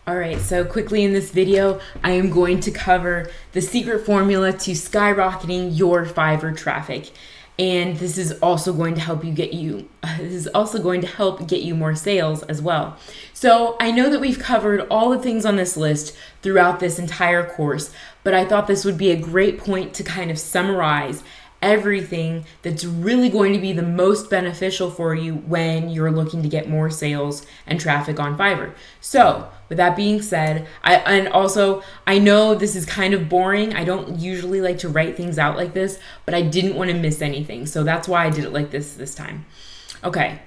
All right, so quickly in this video, I am going to cover the secret formula to skyrocketing your Fiverr traffic. And this is also going to help get you more sales as well. So I know that we've covered all the things on this list throughout this entire course, but I thought this would be a great point to kind of summarize everything that's really going to be the most beneficial for you when you're looking to get more sales and traffic on Fiverr. So with that being said, I know this is kind of boring. I don't usually like to write things out like this, but I didn't want to miss anything. So that's why I did it like this time. Okay,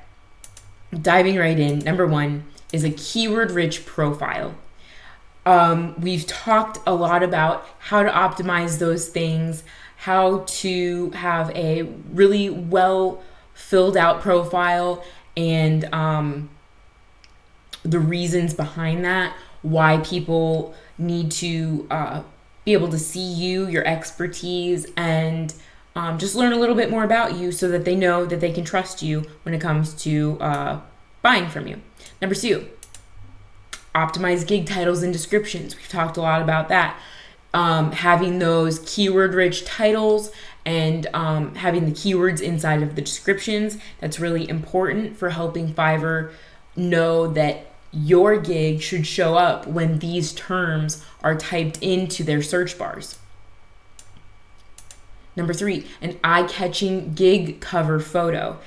diving right in. Number one is a keyword-rich profile. We've talked a lot about how to optimize those things, how to have a really well filled out profile, and the reasons behind that, why people need to be able to see you, your expertise, and just learn a little bit more about you so that they know that they can trust you when it comes to buying from you. Number two, optimize gig titles and descriptions. We've talked a lot about that. Having those keyword-rich titles and having the keywords inside of the descriptions, that's really important for helping Fiverr know that your gig should show up when these terms are typed into their search bars. Number three, an eye-catching gig cover photo.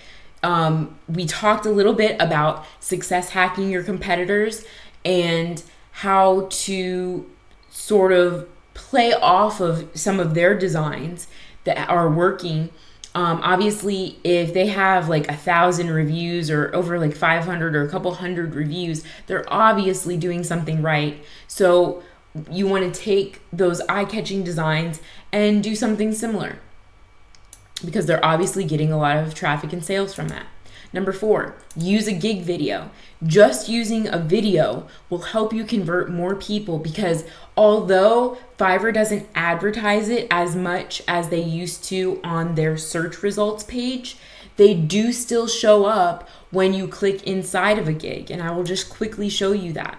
We talked a little bit about success hacking your competitors and how to sort of play off of some of their designs that are working. Obviously, if they have like 1,000 reviews or over like 500 or a couple hundred reviews, they're obviously doing something right. So you want to take those eye-catching designs and do something similar because they're obviously getting a lot of traffic and sales from that. Number four, use a gig video. Just using a video will help you convert more people because although Fiverr doesn't advertise it as much as they used to on their search results page, they do still show up when you click inside of a gig. And I will just quickly show you that.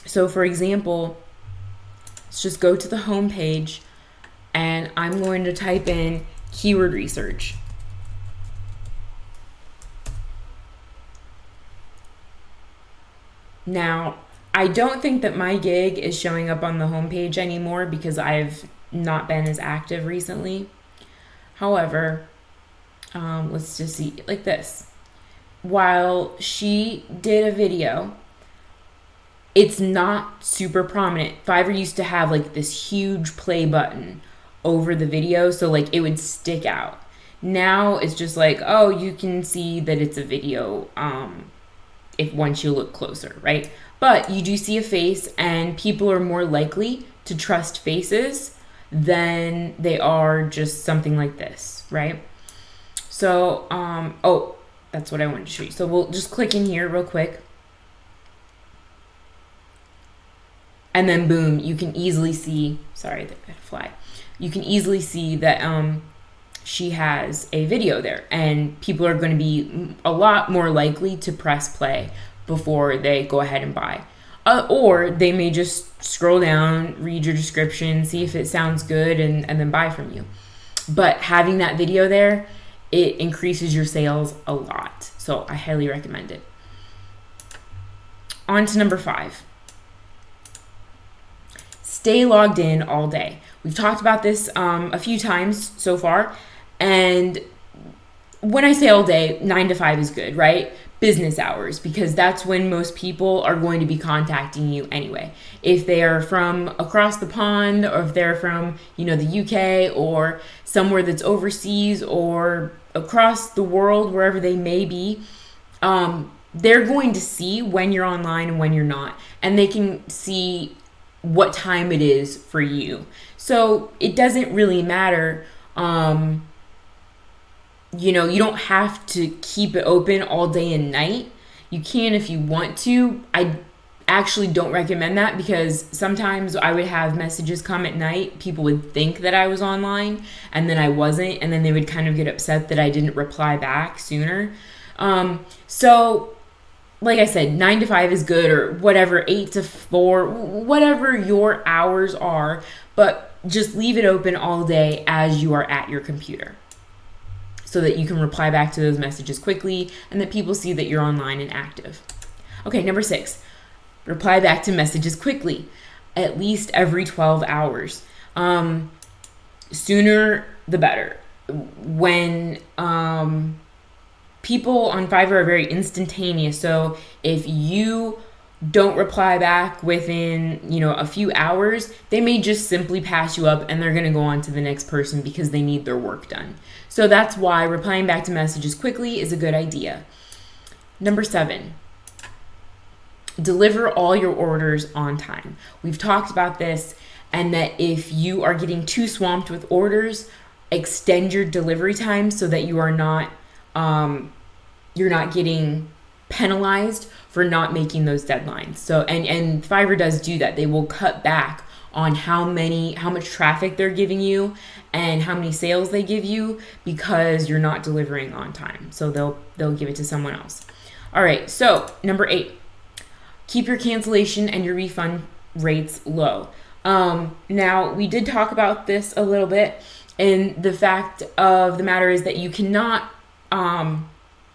So for example, let's just go to the home page and I'm going to type in keyword research. Now, I don't think that my gig is showing up on the homepage anymore because I've not been as active recently. However, let's just see like this. While she did a video, it's not super prominent. Fiverr used to have like this huge play button over the video, so like it would stick out. Now it's just like, oh, you can see that it's a video if once you look closer, right? But you do see a face and people are more likely to trust faces than they are just something like this, right? So, oh, that's what I wanted to show you. So we'll just click in here real quick. And then boom, you can easily see, sorry, that got a fly. You can easily see that she has a video there and people are going to be a lot more likely to press play before they go ahead and buy. Or they may just scroll down, read your description, see if it sounds good and then buy from you. But having that video there, it increases your sales a lot. So I highly recommend it. On to number five. Stay logged in all day. We've talked about this a few times so far. And when I say all day, 9 to 5 is good, right? Business hours, because that's when most people are going to be contacting you anyway. If they are from across the pond or if they're from, the UK or somewhere that's overseas or across the world, wherever they may be, they're going to see when you're online and when you're not. And they can see what time it is for you. So it doesn't really matter. You don't have to keep it open all day and night. You can if you want to. I actually don't recommend that because sometimes I would have messages come at night. People would think that I was online and then I wasn't. And then they would kind of get upset that I didn't reply back sooner. So like I said, 9 to 5 is good, or whatever, 8 to 4, whatever your hours are, but just leave it open all day as you are at your computer so that you can reply back to those messages quickly and that people see that you're online and active. Okay, number 6, reply back to messages quickly, at least every 12 hours. Sooner the better. When people on Fiverr are very instantaneous, so if you don't reply back within, a few hours, they may just simply pass you up and they're going to go on to the next person because they need their work done. So that's why replying back to messages quickly is a good idea. Number 7, deliver all your orders on time. We've talked about this, and that if you are getting too swamped with orders, extend your delivery time so that you're not getting penalized for not making those deadlines. So and Fiverr does do that. They will cut back on how much traffic they're giving you and how many sales they give you because you're not delivering on time. So they'll give it to someone else. All right, so number 8, keep your cancellation and your refund rates low. Now, we did talk about this a little bit, and the fact of the matter is that you cannot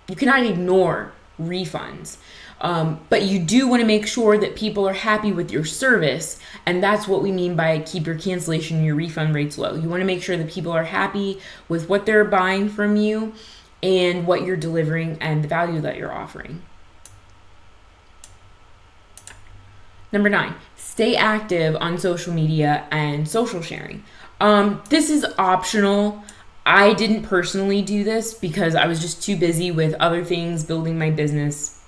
ignore refunds. But you do want to make sure that people are happy with your service, and that's what we mean by keep your cancellation and your refund rates low. You want to make sure that people are happy with what they're buying from you and what you're delivering and the value that you're offering. Number 9, stay active on social media and social sharing. This is optional. I didn't personally do this because I was just too busy with other things, building my business,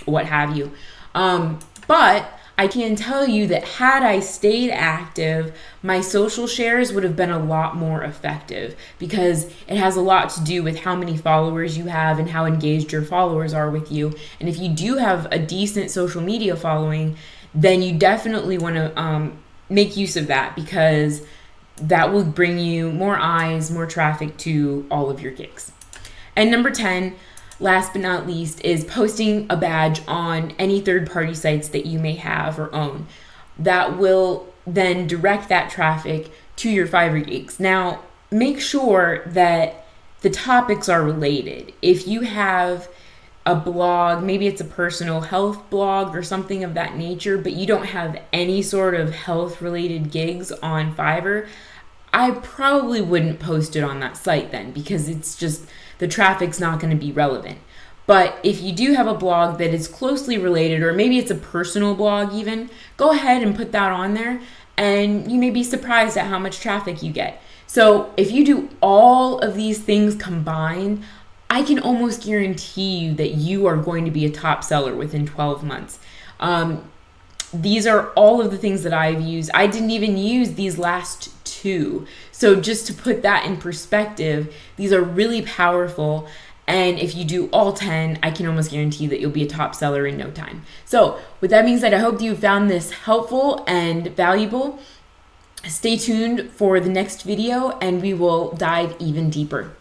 what have you. But I can tell you that had I stayed active, my social shares would have been a lot more effective because it has a lot to do with how many followers you have and how engaged your followers are with you. And if you do have a decent social media following, then you definitely want to make use of that because that will bring you more eyes, more traffic to all of your gigs. And number 10, last but not least, is posting a badge on any third-party sites that you may have or own. That will then direct that traffic to your Fiverr gigs. Now, make sure that the topics are related. If you have a blog, maybe it's a personal health blog or something of that nature, but you don't have any sort of health-related gigs on Fiverr, I probably wouldn't post it on that site then because it's just the traffic's not going to be relevant. But if you do have a blog that is closely related, or maybe it's a personal blog even, go ahead and put that on there and you may be surprised at how much traffic you get. So if you do all of these things combined, I can almost guarantee you that you are going to be a top seller within 12 months. These are all of the things that I've used. I didn't even use these last 2. So just to put that in perspective, these are really powerful. And if you do all 10, I can almost guarantee that you'll be a top seller in no time. So with that being said, I hope you found this helpful and valuable. Stay tuned for the next video and we will dive even deeper.